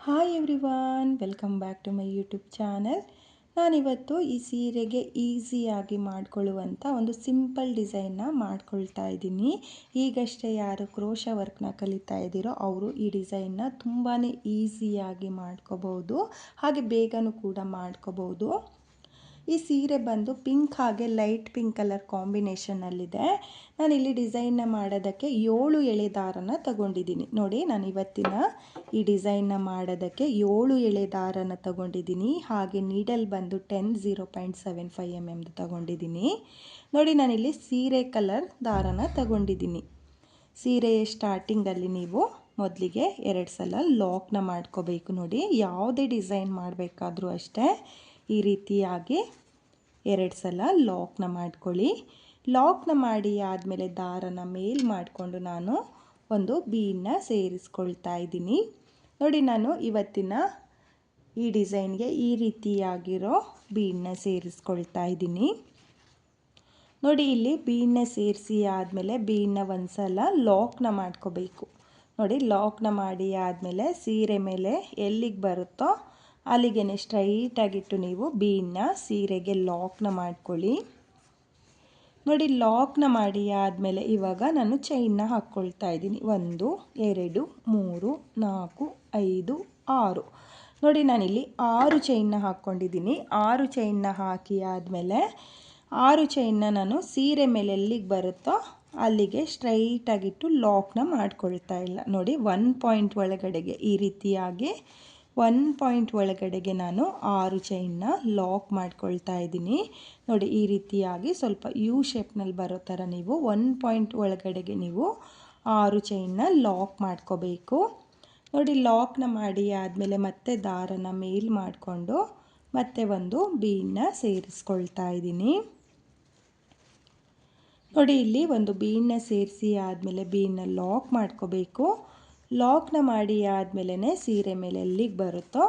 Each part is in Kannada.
Hi everyone, welcome back to my YouTube channel. ನಾನಿವತ್ತು ಈ ಸೀರೆಗೆ ಈಸಿಯಾಗಿ ಮಾಡಿಕೊಳ್ಳುವಂಥ ಒಂದು ಸಿಂಪಲ್ ಡಿಸೈನ್ನ ಮಾಡ್ಕೊಳ್ತಾ ಇದ್ದೀನಿ. ಈಗಷ್ಟೇ ಯಾರು ಕ್ರೋಶ ವರ್ಕ್ನ ಕಲಿತಾ ಇದ್ದೀರೋ ಅವರು ಈ ಡಿಸೈನ್ನ ತುಂಬಾ ಈಸಿಯಾಗಿ ಮಾಡ್ಕೋಬೋದು, ಹಾಗೆ ಬೇಗನೂ ಕೂಡ ಮಾಡ್ಕೋಬೋದು. ಈ ಸೀರೆ ಬಂದು ಪಿಂಕ್ ಹಾಗೆ ಲೈಟ್ ಪಿಂಕ್ ಕಲರ್ ಕಾಂಬಿನೇಷನ್ನಲ್ಲಿದೆ. ನಾನಿಲ್ಲಿ ಡಿಸೈನ್ನ ಮಾಡೋದಕ್ಕೆ 7 ಎಳೆ ದಾರನ ತಗೊಂಡಿದ್ದೀನಿ. ನೋಡಿ, ನಾನು ಇವತ್ತಿನ ಈ ಡಿಸೈನ್ನ ಮಾಡೋದಕ್ಕೆ 7 ಎಳೆ ದಾರನ ತಗೊಂಡಿದ್ದೀನಿ. ಹಾಗೆ ನೀಡಲ್ ಬಂದು 0.75 mm ತಗೊಂಡಿದ್ದೀನಿ. ನೋಡಿ, ನಾನಿಲ್ಲಿ ಸೀರೆ ಕಲರ್ ದಾರನ ತಗೊಂಡಿದ್ದೀನಿ. ಸೀರೆಯ ಸ್ಟಾರ್ಟಿಂಗಲ್ಲಿ ನೀವು ಮೊದಲಿಗೆ 2 ಸಲ ಲಾಕ್ನ ಮಾಡ್ಕೋಬೇಕು. ನೋಡಿ, ಯಾವುದೇ ಡಿಸೈನ್ ಮಾಡಬೇಕಾದ್ರೂ ಅಷ್ಟೇ ಈ ರೀತಿಯಾಗಿ 2 ಸಲ ಲಾಕ್ನ ಮಾಡ್ಕೊಳ್ಳಿ. ಲಾಕ್ನ ಮಾಡಿ ಆದಮೇಲೆ ದಾರನ ಮೇಲ್ ಮಾಡಿಕೊಂಡು ನಾನು ಒಂದು ಬೀಡನ್ನ ಸೇರಿಸ್ಕೊಳ್ತಾ ಇದ್ದೀನಿ. ನೋಡಿ, ನಾನು ಇವತ್ತಿನ ಈ ಡಿಸೈನ್ಗೆ ಈ ರೀತಿಯಾಗಿರೋ ಬೀಡನ್ನ ಸೇರಿಸ್ಕೊಳ್ತಾ ಇದ್ದೀನಿ. ನೋಡಿ, ಇಲ್ಲಿ ಬೀಡನ್ನ ಸೇರಿಸಿ ಆದಮೇಲೆ ಬೀಡನ್ನ ಒಂದು ಸಲ ಲಾಕ್ನ ಮಾಡ್ಕೋಬೇಕು. ನೋಡಿ, ಲಾಕ್ನ ಮಾಡಿ ಆದಮೇಲೆ ಸೀರೆ ಮೇಲೆ ಎಲ್ಲಿಗೆ ಬರುತ್ತೋ ಅಲ್ಲಿಗೆ ಸ್ಟ್ರೈಟಾಗಿಟ್ಟು ನೀವು ಬೀಡನ್ನ ಸೀರೆಗೆ ಲಾಕ್ನ ಮಾಡ್ಕೊಳ್ಳಿ. ನೋಡಿ, ಲಾಕ್ನ ಮಾಡಿ ಆದಮೇಲೆ ಇವಾಗ ನಾನು ಚೈನ್ನ ಹಾಕ್ಕೊಳ್ತಾ ಇದ್ದೀನಿ. 1 2 3 4 5 6. ನೋಡಿ, ನಾನಿಲ್ಲಿ 6 ಚೈನ್ನ ಹಾಕ್ಕೊಂಡಿದ್ದೀನಿ. 6 ಚೈನ್ನ ಹಾಕಿ ಆದಮೇಲೆ 6 ಚೈನ್ನ ನಾನು ಸೀರೆ ಮೇಲೆ ಎಲ್ಲಿಗೆ ಬರುತ್ತೋ ಅಲ್ಲಿಗೆ ಸ್ಟ್ರೈಟಾಗಿಟ್ಟು ಲಾಕ್ನ ಮಾಡ್ಕೊಳ್ತಾ ಇಲ್ಲ. ನೋಡಿ, 1 ಪಾಯಿಂಟ್ ಒಳಗಡೆಗೆ ಈ ರೀತಿಯಾಗಿ 1 ಪಾಯಿಂಟ್ ಒಳಗಡೆಗೆ ನಾನು 6 ಚೈನ್ನ ಲಾಕ್ ಮಾಡ್ಕೊಳ್ತಾ ಇದ್ದೀನಿ. ನೋಡಿ, ಈ ರೀತಿಯಾಗಿ ಸ್ವಲ್ಪ ಯು ಶೇಪ್ನಲ್ಲಿ ಬರೋ ಥರ ನೀವು 1 ಪಾಯಿಂಟ್ ಒಳಗಡೆಗೆ ನೀವು 6 ಚೈನ್ನ ಲಾಕ್ ಮಾಡ್ಕೋಬೇಕು. ನೋಡಿ, ಲಾಕ್ನ ಮಾಡಿ ಆದಮೇಲೆ ಮತ್ತೆ ದಾರನ ಮೇಲ್ ಮಾಡಿಕೊಂಡು ಮತ್ತೆ ಒಂದು ಬೀಡನ್ನ ಸೇರಿಸ್ಕೊಳ್ತಾ ಇದ್ದೀನಿ. ನೋಡಿ, ಇಲ್ಲಿ ಒಂದು ಬೀಡನ್ನ ಸೇರಿಸಿ ಆದಮೇಲೆ ಬೀಡನ್ನ ಲಾಕ್ ಮಾಡ್ಕೋಬೇಕು. ಲಾಕ್ನ ಮಾಡಿ ಆದಮೇಲೆ ಸೀರೆ ಮೇಲೆ ಎಲ್ಲಿಗೆ ಬರುತ್ತೋ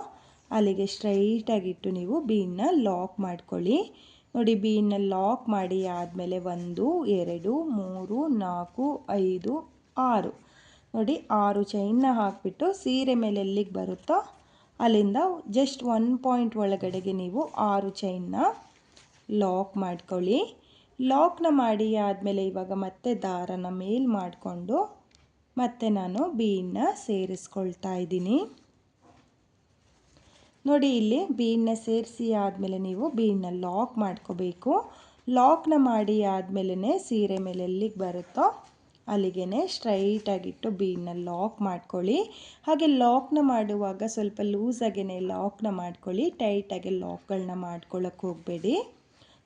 ಅಲ್ಲಿಗೆ ಸ್ಟ್ರೈಟಾಗಿಟ್ಟು ನೀವು ಬೀಡನ್ನ ಲಾಕ್ ಮಾಡ್ಕೊಳ್ಳಿ. ನೋಡಿ, ಬೀಡನ್ನ ಲಾಕ್ ಮಾಡಿ ಆದಮೇಲೆ 1 2 3 4 5 6. ನೋಡಿ, 6 ಚೈನ್ನ ಹಾಕಿಬಿಟ್ಟು ಸೀರೆ ಮೇಲೆ ಎಲ್ಲಿಗೆ ಬರುತ್ತೋ ಅಲ್ಲಿಂದ ಜಸ್ಟ್ 1 ಪಾಯಿಂಟ್ ಒಳಗಡೆಗೆ ನೀವು 6 ಚೈನ್ನ ಲಾಕ್ ಮಾಡ್ಕೊಳ್ಳಿ. ಲಾಕ್ನ ಮಾಡಿ ಆದಮೇಲೆ ಇವಾಗ ಮತ್ತೆ ದಾರನ ಮೇಲ್ ಮಾಡಿಕೊಂಡು ಮತ್ತೆ ನಾನು ಬೀಡನ್ನ ಸೇರಿಸ್ಕೊಳ್ತಾ ಇದ್ದೀನಿ. ನೋಡಿ, ಇಲ್ಲಿ ಬೀಡನ್ನ ಸೇರಿಸಿ ಆದಮೇಲೆ ನೀವು ಬೀಡನ್ನ ಲಾಕ್ ಮಾಡ್ಕೋಬೇಕು. ಲಾಕ್ನ ಮಾಡಿ ಆದಮೇಲೆ ಸೀರೆ ಮೇಲೆ ಎಲ್ಲಿಗೆ ಬರುತ್ತೋ ಅಲ್ಲಿಗೆ ಸ್ಟ್ರೈಟಾಗಿಟ್ಟು ಬೀಡನ್ನ ಲಾಕ್ ಮಾಡ್ಕೊಳ್ಳಿ. ಹಾಗೆ ಲಾಕ್ನ ಮಾಡುವಾಗ ಸ್ವಲ್ಪ ಲೂಸಾಗೇ ಲಾಕ್ನ ಮಾಡ್ಕೊಳ್ಳಿ, ಟೈಟಾಗಿ ಲಾಕ್ಗಳನ್ನ ಮಾಡ್ಕೊಳ್ಳೋಕೆ ಹೋಗಬೇಡಿ.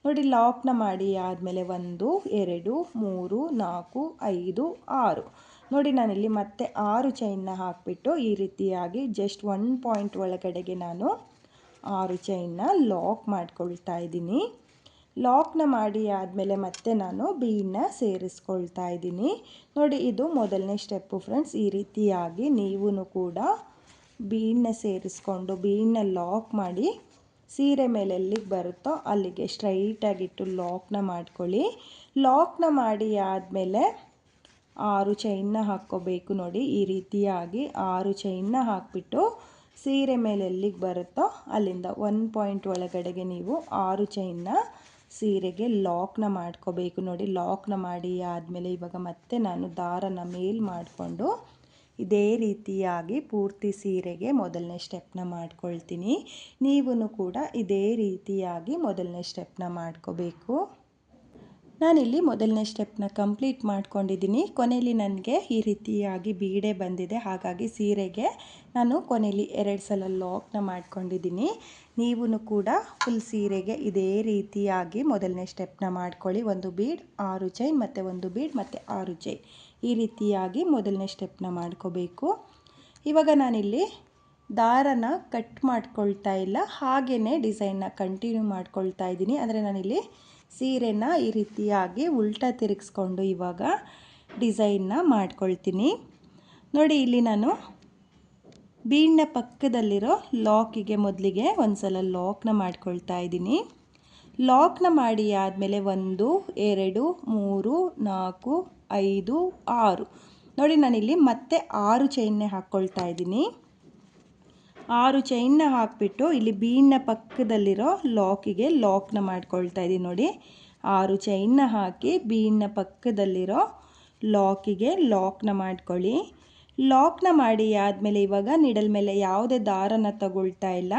ನೋಡಿ, ಲಾಕ್ನ ಮಾಡಿ ಆದಮೇಲೆ 1 2 3 4 5 6. ನೋಡಿ, ನಾನಿಲ್ಲಿ ಮತ್ತೆ 6 ಚೈನ್ನ ಹಾಕಿಬಿಟ್ಟು ಈ ರೀತಿಯಾಗಿ ಜಸ್ಟ್ 1 ಪಾಯಿಂಟ್ ಒಳಗಡೆಗೆ ನಾನು 6 ಚೈನ್ನ ಲಾಕ್ ಮಾಡ್ಕೊಳ್ತಾ ಇದ್ದೀನಿ. ಲಾಕ್ನ ಮಾಡಿ ಆದಮೇಲೆ ಮತ್ತೆ ನಾನು ಬೀಡನ್ನ ಸೇರಿಸ್ಕೊಳ್ತಾ ಇದ್ದೀನಿ. ನೋಡಿ, ಇದು ಮೊದಲನೇ ಸ್ಟೆಪ್ಪು ಫ್ರೆಂಡ್ಸ್. ಈ ರೀತಿಯಾಗಿ ನೀವು ಕೂಡ ಬೀಡನ್ನ ಸೇರಿಸ್ಕೊಂಡು ಬೀಡನ್ನ ಲಾಕ್ ಮಾಡಿ ಸೀರೆ ಮೇಲೆ ಎಲ್ಲಿಗೆ ಬರುತ್ತೋ ಅಲ್ಲಿಗೆ ಸ್ಟ್ರೈಟಾಗಿಟ್ಟು ಲಾಕ್ನ ಮಾಡ್ಕೊಳ್ಳಿ. ಲಾಕ್ನ ಮಾಡಿ ಆದಮೇಲೆ 6 ಚೈನ್ನ ಹಾಕ್ಕೋಬೇಕು. ನೋಡಿ, ಈ ರೀತಿಯಾಗಿ 6 ಚೈನ್ನ ಹಾಕಿಬಿಟ್ಟು ಸೀರೆ ಮೇಲೆ ಎಲ್ಲಿಗೆ ಬರುತ್ತೋ ಅಲ್ಲಿಂದ 1 ಪಾಯಿಂಟ್ ಒಳಗಡೆಗೆ ನೀವು 6 ಚೈನ್ನ ಸೀರೆಗೆ ಲಾಕ್ನ ಮಾಡ್ಕೋಬೇಕು. ನೋಡಿ, ಲಾಕ್ನ ಮಾಡಿ ಆದಮೇಲೆ ಇವಾಗ ಮತ್ತೆ ನಾನು ದಾರನ ಮೇಲ್ ಮಾಡಿಕೊಂಡು ಇದೇ ರೀತಿಯಾಗಿ ಪೂರ್ತಿ ಸೀರೆಗೆ ಮೊದಲನೇ ಸ್ಟೆಪ್ನ ಮಾಡ್ಕೊಳ್ತೀನಿ. ನೀವೂ ಕೂಡ ಇದೇ ರೀತಿಯಾಗಿ ಮೊದಲನೇ ಸ್ಟೆಪ್ನ ಮಾಡ್ಕೋಬೇಕು. ನಾನಿಲ್ಲಿ ಮೊದಲನೇ ಸ್ಟೆಪ್ನ ಕಂಪ್ಲೀಟ್ ಮಾಡ್ಕೊಂಡಿದ್ದೀನಿ. ಕೊನೆಯಲ್ಲಿ ನನಗೆ ಈ ರೀತಿಯಾಗಿ ಬೀಡೆ ಬಂದಿದೆ, ಹಾಗಾಗಿ ಸೀರೆಗೆ ನಾನು ಕೊನೆಯಲ್ಲಿ 2 ಸಲ ಲಾಕ್ನ ಮಾಡ್ಕೊಂಡಿದ್ದೀನಿ. ನೀವೂ ಕೂಡ ಫುಲ್ ಸೀರೆಗೆ ಇದೇ ರೀತಿಯಾಗಿ ಮೊದಲನೇ ಸ್ಟೆಪ್ನ ಮಾಡ್ಕೊಳ್ಳಿ. ಒಂದು ಬೀಡ್ 6 ಚೈನ್ ಮತ್ತು ಒಂದು ಬೀಡ್ ಮತ್ತು 6 ಚೈನ್ ಈ ರೀತಿಯಾಗಿ ಮೊದಲನೇ ಸ್ಟೆಪ್ನ ಮಾಡ್ಕೋಬೇಕು. ಇವಾಗ ನಾನಿಲ್ಲಿ ದಾರನ ಕಟ್ ಮಾಡ್ಕೊಳ್ತಾ ಇಲ್ಲ, ಹಾಗೆಯೇ ಡಿಸೈನ್ನ ಕಂಟಿನ್ಯೂ ಮಾಡ್ಕೊಳ್ತಾ ಇದ್ದೀನಿ. ಅಂದರೆ ನಾನಿಲ್ಲಿ ಸೀರೆನ ಈ ರೀತಿಯಾಗಿ ಉಲ್ಟಾ ತಿರುಗಿಸ್ಕೊಂಡು ಇವಾಗ ಡಿಸೈನ್ನ ಮಾಡ್ಕೊಳ್ತೀನಿ. ನೋಡಿ, ಇಲ್ಲಿ ನಾನು ಬೀಡ್ನ ಪಕ್ಕದಲ್ಲಿರೋ ಲಾಕಿಗೆ ಮೊದಲಿಗೆ ಒಂದು ಸಲ ಲಾಕ್ನ ಮಾಡ್ಕೊಳ್ತಾ ಇದ್ದೀನಿ. ಲಾಕ್ನ ಮಾಡಿ ಆದಮೇಲೆ 1 2 3 4 5 6. ನೋಡಿ, ನಾನಿಲ್ಲಿ ಮತ್ತೆ 6 ಚೈನ್ನೇ ಹಾಕ್ಕೊಳ್ತಾ ಇದ್ದೀನಿ. 6 ಚೈನ್ನ ಹಾಕಿಬಿಟ್ಟು ಇಲ್ಲಿ ಬೀನ್ನ ಪಕ್ಕದಲ್ಲಿರೋ ಲಾಕಿಗೆ ಲಾಕ್ನ ಮಾಡ್ಕೊಳ್ತಾ ಇದ್ದೀನಿ ನೋಡಿ. 6 ಚೈನ್ನ ಹಾಕಿ ಬೀನ್ನ ಪಕ್ಕದಲ್ಲಿರೋ ಲಾಕಿಗೆ ಲಾಕ್ನ ಮಾಡ್ಕೊಳ್ಳಿ. ಲಾಕ್ನ ಮಾಡಿ ಆದಮೇಲೆ ಇವಾಗ ನಿಡಲ್ ಮೇಲೆ ಯಾವುದೇ ದಾರನ ತಗೊಳ್ತಾ ಇಲ್ಲ.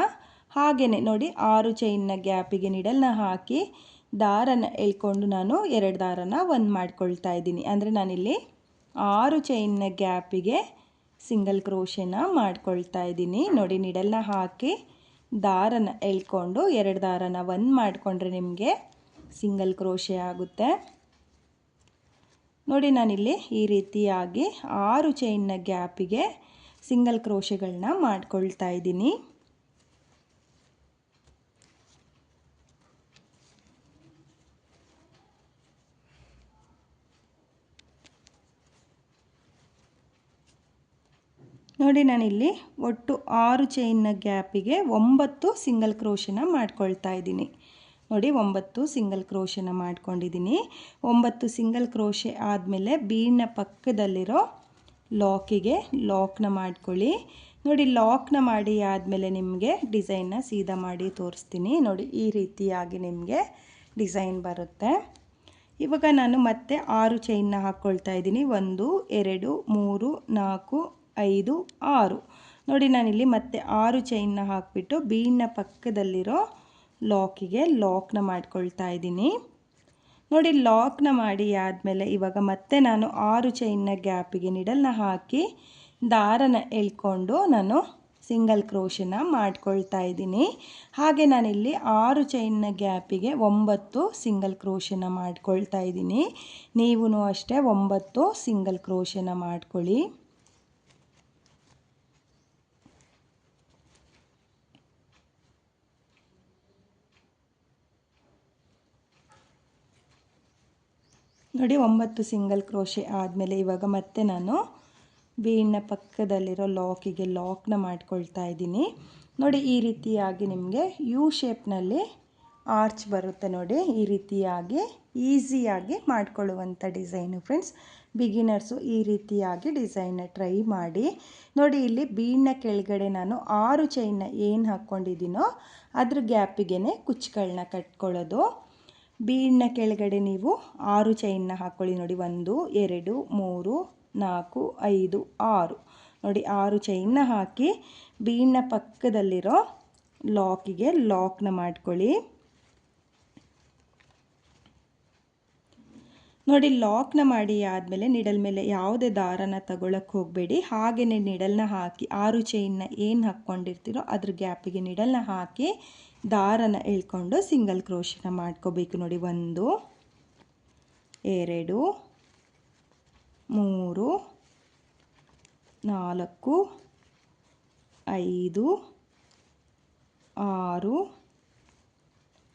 ಹಾಗೆಯೇ ನೋಡಿ 6 ಚೈನ್ನ ಗ್ಯಾಪಿಗೆ ನಿಡಲ್ನ ಹಾಕಿ ದಾರನ ಎಳ್ಕೊಂಡು ನಾನು 2 ದಾರನ ಒಂದು ಮಾಡ್ಕೊಳ್ತಾ ಇದ್ದೀನಿ. ಅಂದರೆ ನಾನಿಲ್ಲಿ 6 ಚೈನ್ನ ಗ್ಯಾಪಿಗೆ ಸಿಂಗಲ್ ಕ್ರೋಶೆನ ಮಾಡ್ಕೊಳ್ತಾ ಇದ್ದೀನಿ ನೋಡಿ. ನಿಡಲ್ನ ಹಾಕಿ ದಾರನ ಎಳ್ಕೊಂಡು 2 ದಾರನ ಒಂದು ಮಾಡಿಕೊಂಡ್ರೆ ನಿಮಗೆ ಸಿಂಗಲ್ ಕ್ರೋಶೆ ಆಗುತ್ತೆ ನೋಡಿ. ನಾನಿಲ್ಲಿ ಈ ರೀತಿಯಾಗಿ 6 ಚೈನ್ನ ಗ್ಯಾಪಿಗೆ ಸಿಂಗಲ್ ಕ್ರೋಶೆಗಳನ್ನ ಮಾಡ್ಕೊಳ್ತಾ ಇದ್ದೀನಿ. ನೋಡಿ ನಾನಿಲ್ಲಿ ಒಟ್ಟು 6 ಚೈನ್ನ ಗ್ಯಾಪಿಗೆ 9 ಸಿಂಗಲ್ ಕ್ರೋಶೆನ ಮಾಡ್ಕೊಳ್ತಾ ಇದ್ದೀನಿ ನೋಡಿ. 9 ಸಿಂಗಲ್ ಕ್ರೋಶೆನ ಮಾಡ್ಕೊಂಡಿದ್ದೀನಿ. 9 ಸಿಂಗಲ್ ಕ್ರೋಶೆ ಆದಮೇಲೆ ಬೀನ್ನ ಪಕ್ಕದಲ್ಲಿರೋ ಲಾಕಿಗೆ ಲಾಕ್ನ ಮಾಡ್ಕೊಳ್ಳಿ ನೋಡಿ. ಲಾಕ್ನ ಮಾಡಿ ಆದಮೇಲೆ ನಿಮಗೆ ಡಿಸೈನ್ನ ಸೀದಾ ಮಾಡಿ ತೋರಿಸ್ತೀನಿ ನೋಡಿ. ಈ ರೀತಿಯಾಗಿ ನಿಮಗೆ ಡಿಸೈನ್ ಬರುತ್ತೆ. ಇವಾಗ ನಾನು ಮತ್ತೆ 6 ಚೈನ್ನ ಹಾಕ್ಕೊಳ್ತಾ ಇದ್ದೀನಿ. 1 2 3 4 5 6 ನೋಡಿ. ನಾನಿಲ್ಲಿ ಮತ್ತೆ 6 ಚೈನ್ನ ಹಾಕಿಬಿಟ್ಟು ಬೀನ್ನ ಪಕ್ಕದಲ್ಲಿರೋ ಲಾಕಿಗೆ ಲಾಕ್ನ ಮಾಡ್ಕೊಳ್ತಾ ಇದ್ದೀನಿ ನೋಡಿ. ಲಾಕ್ನ ಮಾಡಿ ಆದಮೇಲೆ ಇವಾಗ ಮತ್ತೆ ನಾನು 6 ಚೈನ್ನ ಗ್ಯಾಪಿಗೆ ನಿಡಲ್ನ ಹಾಕಿ ದಾರನ ಎಳ್ಕೊಂಡು ನಾನು ಸಿಂಗಲ್ ಕ್ರೋಶೆನ ಮಾಡ್ಕೊಳ್ತಾ ಇದ್ದೀನಿ. ಹಾಗೆ ನಾನಿಲ್ಲಿ 6 ಚೈನ್ನ ಗ್ಯಾಪಿಗೆ 9 ಸಿಂಗಲ್ ಕ್ರೋಶೆನ ಮಾಡ್ಕೊಳ್ತಾ ಇದ್ದೀನಿ. ನೀವು ಅಷ್ಟೇ 9 ಸಿಂಗಲ್ ಕ್ರೋಶೆನ ಮಾಡ್ಕೊಳ್ಳಿ. ನೋಡಿ 9 ಸಿಂಗಲ್ ಕ್ರೋಶೆ ಆದಮೇಲೆ ಇವಾಗ ಮತ್ತೆ ನಾನು ಬೀನ್ನ ಪಕ್ಕದಲ್ಲಿರೋ ಲಾಕಿಗೆ ಲಾಕ್ನ ಮಾಡ್ಕೊಳ್ತಾ ಇದ್ದೀನಿ ನೋಡಿ. ಈ ರೀತಿಯಾಗಿ ನಿಮಗೆ ಯು ಶೇಪ್ನಲ್ಲಿ ಆರ್ಚ್ ಬರುತ್ತೆ ನೋಡಿ. ಈ ರೀತಿಯಾಗಿ ಈಸಿಯಾಗಿ ಮಾಡ್ಕೊಳ್ಳುವಂಥ ಡಿಸೈನು ಫ್ರೆಂಡ್ಸ್. ಬಿಗಿನರ್ಸು ಈ ರೀತಿಯಾಗಿ ಡಿಸೈನ್ನ ಟ್ರೈ ಮಾಡಿ ನೋಡಿ. ಇಲ್ಲಿ ಬೀನ್ನ ಕೆಳಗಡೆ ನಾನು 6 ಚೈನ್ನ ಏನು ಹಾಕ್ಕೊಂಡಿದ್ದೀನೋ ಅದ್ರ ಗ್ಯಾಪಿಗೆ ಕುಚ್ಚುಗಳನ್ನ ಕಟ್ಕೊಳ್ಳೋದು. ಬೀನ್ನ ಕೆಳಗಡೆ ನೀವು 6 ಚೈನ್ನ ಹಾಕ್ಕೊಳ್ಳಿ ನೋಡಿ. 1 2 3 4 5 6 ನೋಡಿ. 6 ಚೈನ್ನ ಹಾಕಿ ಬೀನ್ನ ಪಕ್ಕದಲ್ಲಿರೋ ಲಾಕಿಗೆ ಲಾಕ್ನ ಮಾಡ್ಕೊಳ್ಳಿ ನೋಡಿ. ಲಾಕ್ನ ಮಾಡಿ ಆದಮೇಲೆ ನಿಡಲ್ ಮೇಲೆ ಯಾವುದೇ ದಾರನ ತಗೊಳಕ್ಕೆ ಹೋಗಬೇಡಿ. ಹಾಗೆಯೇ ನಿಡಲ್ನ ಹಾಕಿ 6 ಚೈನ್ನ ಏನು ಹಾಕ್ಕೊಂಡಿರ್ತೀರೋ ಅದ್ರ ಗ್ಯಾಪಿಗೆ ನಿಡಲ್ನ ಹಾಕಿ ದಾರನ ಎಳ್ಕೊಂಡು ಸಿಂಗಲ್ ಕ್ರೋಶೆನ ಮಾಡ್ಕೋಬೇಕು ನೋಡಿ. 1 2 3 4 5 6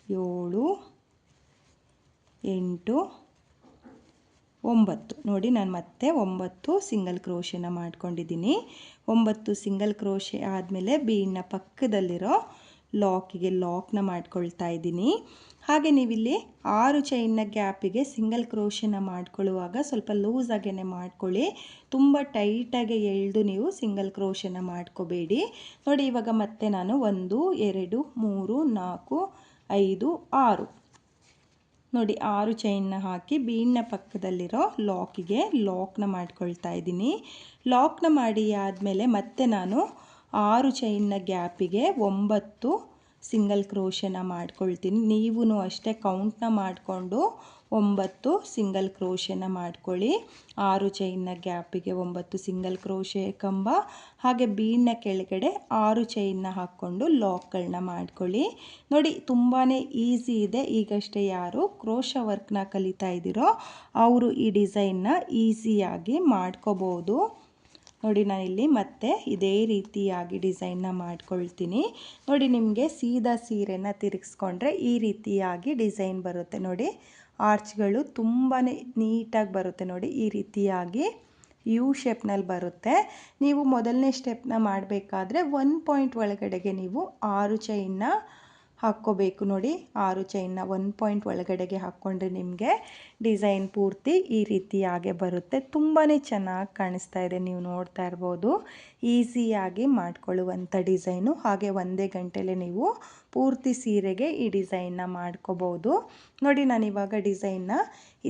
7 8 9 ನೋಡಿ. ನಾನು ಮತ್ತೆ 9 ಸಿಂಗಲ್ ಕ್ರೋಶೆನ ಮಾಡ್ಕೊಂಡಿದ್ದೀನಿ. 9 ಸಿಂಗಲ್ ಕ್ರೋಶೆ ಆದಮೇಲೆ ಬೀನ್ನ ಪಕ್ಕದಲ್ಲಿರೋ ಲಾಕಿಗೆ ಲಾಕ್ನ ಮಾಡ್ಕೊಳ್ತಾ ಇದ್ದೀನಿ. ಹಾಗೆ ನೀವಿಲ್ಲಿ 6 ಚೈನ್ನ ಗ್ಯಾಪಿಗೆ ಸಿಂಗಲ್ ಕ್ರೋಶೆನ ಮಾಡ್ಕೊಳ್ಳುವಾಗ ಸ್ವಲ್ಪ ಲೂಸಾಗೇ ಮಾಡ್ಕೊಳ್ಳಿ. ತುಂಬ ಟೈಟಾಗಿ ಎಳೆದು ನೀವು ಸಿಂಗಲ್ ಕ್ರೋಶೆನ ಮಾಡ್ಕೋಬೇಡಿ ನೋಡಿ. ಇವಾಗ ಮತ್ತೆ ನಾನು 1 2 3 4 5 6 ನೋಡಿ 6 ಚೈನ್ನ ಹಾಕಿ ಬೀನ್ನ ಪಕ್ಕದಲ್ಲಿರೋ ಲಾಕಿಗೆ ಲಾಕ್ನ ಮಾಡ್ಕೊಳ್ತಾ ಇದ್ದೀನಿ. ಲಾಕ್ನ ಮಾಡಿ ಆದಮೇಲೆ ಮತ್ತೆ ನಾನು 6 ಚೈನ್ನ ಗ್ಯಾಪಿಗೆ 9 ಸಿಂಗಲ್ ಕ್ರೋಶೆನ ಮಾಡ್ಕೊಳ್ತೀನಿ. ನೀವು ಅಷ್ಟೇ ಕೌಂಟ್ನ ಮಾಡಿಕೊಂಡು 9 ಸಿಂಗಲ್ ಕ್ರೋಶೆನ ಮಾಡ್ಕೊಳ್ಳಿ. 6 ಚೈನ್ನ ಗ್ಯಾಪಿಗೆ 9 ಸಿಂಗಲ್ ಕ್ರೋಶೆ ಕಂಬ, ಹಾಗೆ ಬೀನ್ನ ಕೆಳಗಡೆ 6 ಚೈನ್ನ ಹಾಕ್ಕೊಂಡು ಲಾಕ್ಗಳನ್ನ ಮಾಡ್ಕೊಳ್ಳಿ ನೋಡಿ. ತುಂಬಾ ಈಸಿ ಇದೆ. ಈಗಷ್ಟೇ ಯಾರು ಕ್ರೋಶ ವರ್ಕ್ನ ಕಲಿತಾ ಇದ್ದೀರೋ ಅವರು ಈ ಡಿಸೈನ್ನ ಈಸಿಯಾಗಿ ಮಾಡ್ಕೋಬೋದು ನೋಡಿ. ನಾನಿಲ್ಲಿ ಮತ್ತೆ ಇದೇ ರೀತಿಯಾಗಿ ಡಿಸೈನ್ನ ಮಾಡ್ಕೊಳ್ತೀನಿ ನೋಡಿ. ನಿಮಗೆ ಸೀದಾ ಸೀರೆನ ತಿರುಗಿಸ್ಕೊಂಡ್ರೆ ಈ ರೀತಿಯಾಗಿ ಡಿಸೈನ್ ಬರುತ್ತೆ ನೋಡಿ. ಆರ್ಚ್ಗಳು ತುಂಬಾ ನೀಟಾಗಿ ಬರುತ್ತೆ ನೋಡಿ. ಈ ರೀತಿಯಾಗಿ ಯು ಶೇಪ್ನಲ್ಲಿ ಬರುತ್ತೆ. ನೀವು ಮೊದಲನೇ ಸ್ಟೆಪ್ನ ಮಾಡಬೇಕಾದ್ರೆ 1 ಪಾಯಿಂಟ್ ಒಳಗಡೆಗೆ ನೀವು 6 ಚೈನ್ನ ಹಾಕ್ಕೋಬೇಕು. ನೋಡಿ 6 ಚೈನ್ನ 1 ಪಾಯಿಂಟ್ ಒಳಗಡೆಗೆ ಹಾಕ್ಕೊಂಡ್ರೆ ನಿಮಗೆ ಡಿಸೈನ್ ಪೂರ್ತಿ ಈ ರೀತಿಯಾಗೆ ಬರುತ್ತೆ. ತುಂಬಾ ಚೆನ್ನಾಗಿ ಕಾಣಿಸ್ತಾ ಇದೆ, ನೀವು ನೋಡ್ತಾ ಇರ್ಬೋದು. ಈಸಿಯಾಗಿ ಮಾಡ್ಕೊಳ್ಳುವಂಥ ಡಿಸೈನು. ಹಾಗೆ ಒಂದೇ ಗಂಟೆಲೆ ನೀವು ಪೂರ್ತಿ ಸೀರೆಗೆ ಈ ಡಿಸೈನ್ನ ಮಾಡ್ಕೋಬೋದು. ನೋಡಿ ನಾನಿವಾಗ ಡಿಸೈನ್ನ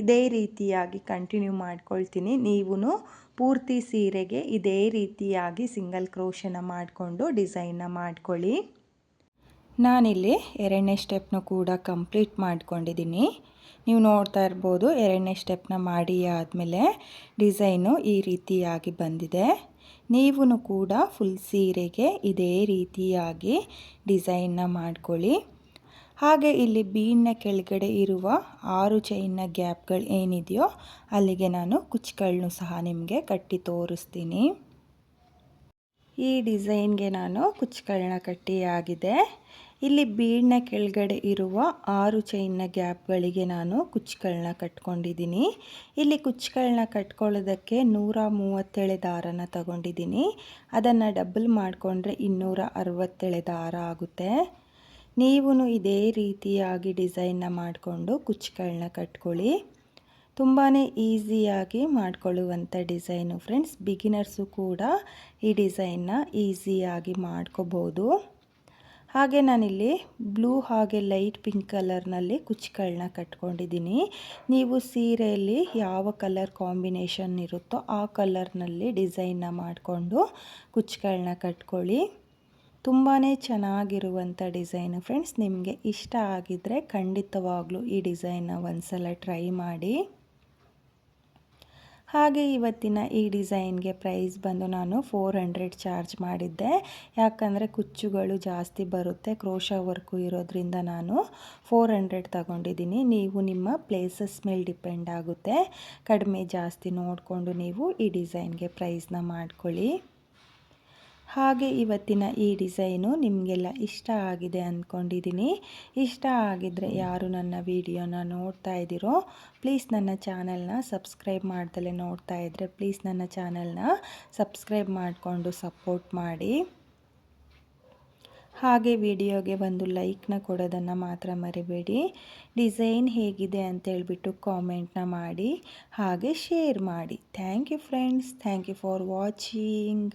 ಇದೇ ರೀತಿಯಾಗಿ ಕಂಟಿನ್ಯೂ ಮಾಡ್ಕೊಳ್ತೀನಿ. ನೀವು ಪೂರ್ತಿ ಸೀರೆಗೆ ಇದೇ ರೀತಿಯಾಗಿ ಸಿಂಗಲ್ ಕ್ರೋಶನ ಮಾಡಿಕೊಂಡು ಡಿಸೈನ್ನ ಮಾಡ್ಕೊಳ್ಳಿ. ನಾನಿಲ್ಲಿ 2ನೇ ಸ್ಟೆಪ್ನ ಕೂಡ ಕಂಪ್ಲೀಟ್ ಮಾಡ್ಕೊಂಡಿದ್ದೀನಿ. ನೀವು ನೋಡ್ತಾ ಇರ್ಬೋದು, 2ನೇ ಸ್ಟೆಪ್ನ ಮಾಡಿ ಆದಮೇಲೆ ಡಿಸೈನು ಈ ರೀತಿಯಾಗಿ ಬಂದಿದೆ. ನೀವು ಕೂಡ ಫುಲ್ ಸೀರೆಗೆ ಇದೇ ರೀತಿಯಾಗಿ ಡಿಸೈನ್ನ ಮಾಡ್ಕೊಳ್ಳಿ. ಹಾಗೆ ಇಲ್ಲಿ ಬೀಡ್ನ ಕೆಳಗಡೆ ಇರುವ 6 ಚೈನ್ನ ಗ್ಯಾಪ್ಗಳು ಏನಿದೆಯೋ ಅಲ್ಲಿಗೆ ನಾನು ಕುಚ್ಚುಗಳನ್ನು ಸಹ ನಿಮಗೆ ಕಟ್ಟಿ ತೋರಿಸ್ತೀನಿ. ಈ ಡಿಸೈನ್ಗೆ ನಾನು ಕುಚ್ಚುಗಳನ್ನ ಕಟ್ಟಿ ಆಗಿದೆ. ಇಲ್ಲಿ ಬೀಡ್ನ ಕೆಳಗಡೆ ಇರುವ 6 ಚೈನ್ನ ಗ್ಯಾಪ್ಗಳಿಗೆ ನಾನು ಕುಚ್ಚುಗಳನ್ನ ಕಟ್ಕೊಂಡಿದ್ದೀನಿ. ಇಲ್ಲಿ ಕುಚ್ಚುಗಳನ್ನ ಕಟ್ಕೊಳ್ಳೋದಕ್ಕೆ 137 ದಾರನ ತಗೊಂಡಿದ್ದೀನಿ. ಅದನ್ನು ಡಬಲ್ ಮಾಡಿಕೊಂಡ್ರೆ 267 ದಾರ ಆಗುತ್ತೆ. ನೀವು ಇದೇ ರೀತಿಯಾಗಿ ಡಿಸೈನ್ನ ಮಾಡಿಕೊಂಡು ಕುಚ್ಚುಗಳನ್ನ ಕಟ್ಕೊಳ್ಳಿ. ತುಂಬಾ ಈಸಿಯಾಗಿ ಮಾಡ್ಕೊಳ್ಳುವಂಥ ಡಿಸೈನು ಫ್ರೆಂಡ್ಸ್. ಬಿಗಿನರ್ಸು ಕೂಡ ಈ ಡಿಸೈನ್ನ ಈಸಿಯಾಗಿ ಮಾಡ್ಕೋಬೋದು. ಹಾಗೆ ನಾನಿಲ್ಲಿ ಬ್ಲೂ ಹಾಗೆ ಲೈಟ್ ಪಿಂಕ್ ಕಲರ್ನಲ್ಲಿ ಕುಚ್ಚುಗಳನ್ನ ಕಟ್ಕೊಂಡಿದ್ದೀನಿ. ನೀವು ಸೀರೆಯಲ್ಲಿ ಯಾವ ಕಲರ್ ಕಾಂಬಿನೇಷನ್ ಇರುತ್ತೋ ಆ ಕಲರ್ನಲ್ಲಿ ಡಿಸೈನ್ನ ಮಾಡಿಕೊಂಡು ಕುಚ್ಚುಗಳನ್ನ ಕಟ್ಕೊಳ್ಳಿ. ತುಂಬಾ ಚೆನ್ನಾಗಿರುವಂಥ ಡಿಸೈನು ಫ್ರೆಂಡ್ಸ್. ನಿಮಗೆ ಇಷ್ಟ ಆಗಿದ್ದರೆ ಖಂಡಿತವಾಗ್ಲೂ ಈ ಡಿಸೈನ್ನ ಒಂದ್ಸಲ ಟ್ರೈ ಮಾಡಿ. ಹಾಗೆ ಇವತ್ತಿನ ಈ ಡಿಸೈನ್ಗೆ ಪ್ರೈಸ್ ಬಂದು ನಾನು 400 ಚಾರ್ಜ್ ಮಾಡಿದ್ದೆ. ಯಾಕಂದರೆ ಕುಚ್ಚುಗಳು ಜಾಸ್ತಿ ಬರುತ್ತೆ, ಕ್ರೋಶಾ ವರ್ಕು ಇರೋದ್ರಿಂದ ನಾನು 400 ತಗೊಂಡಿದ್ದೀನಿ. ನೀವು ನಿಮ್ಮ ಪ್ಲೇಸಸ್ ಮೇಲೆ ಡಿಪೆಂಡ್ ಆಗುತ್ತೆ. ಕಡಿಮೆ ಜಾಸ್ತಿ ನೋಡಿಕೊಂಡು ನೀವು ಈ ಡಿಸೈನ್ಗೆ ಪ್ರೈಸ್ನ ಮಾಡ್ಕೊಳ್ಳಿ. ಹಾಗೆ ಇವತ್ತಿನ ಈ ಡಿಸೈನು ನಿಮಗೆಲ್ಲ ಇಷ್ಟ ಆಗಿದೆ ಅಂದ್ಕೊಂಡಿದ್ದೀನಿ. ಇಷ್ಟ ಆಗಿದ್ದರೆ ಯಾರು ನನ್ನ ವಿಡಿಯೋನ ನೋಡ್ತಾ ಇದ್ದೀರೋ ಪ್ಲೀಸ್ ನನ್ನ ಚಾನಲ್ನ ಸಬ್ಸ್ಕ್ರೈಬ್ ಮಾಡ್ದಲೇ ನೋಡ್ತಾ ಇದ್ದರೆ ಪ್ಲೀಸ್ ನನ್ನ ಚಾನಲ್ನ ಸಬ್ಸ್ಕ್ರೈಬ್ ಮಾಡಿಕೊಂಡು ಸಪೋರ್ಟ್ ಮಾಡಿ. ಹಾಗೆ ವಿಡಿಯೋಗೆ ಒಂದು ಲೈಕ್ನ ಕೊಡೋದನ್ನು ಮಾತ್ರ ಮರಿಬೇಡಿ. ಡಿಸೈನ್ ಹೇಗಿದೆ ಅಂತೇಳ್ಬಿಟ್ಟು ಕಾಮೆಂಟ್ನ ಮಾಡಿ ಹಾಗೆ ಶೇರ್ ಮಾಡಿ. Thank you friends. Thank you for watching.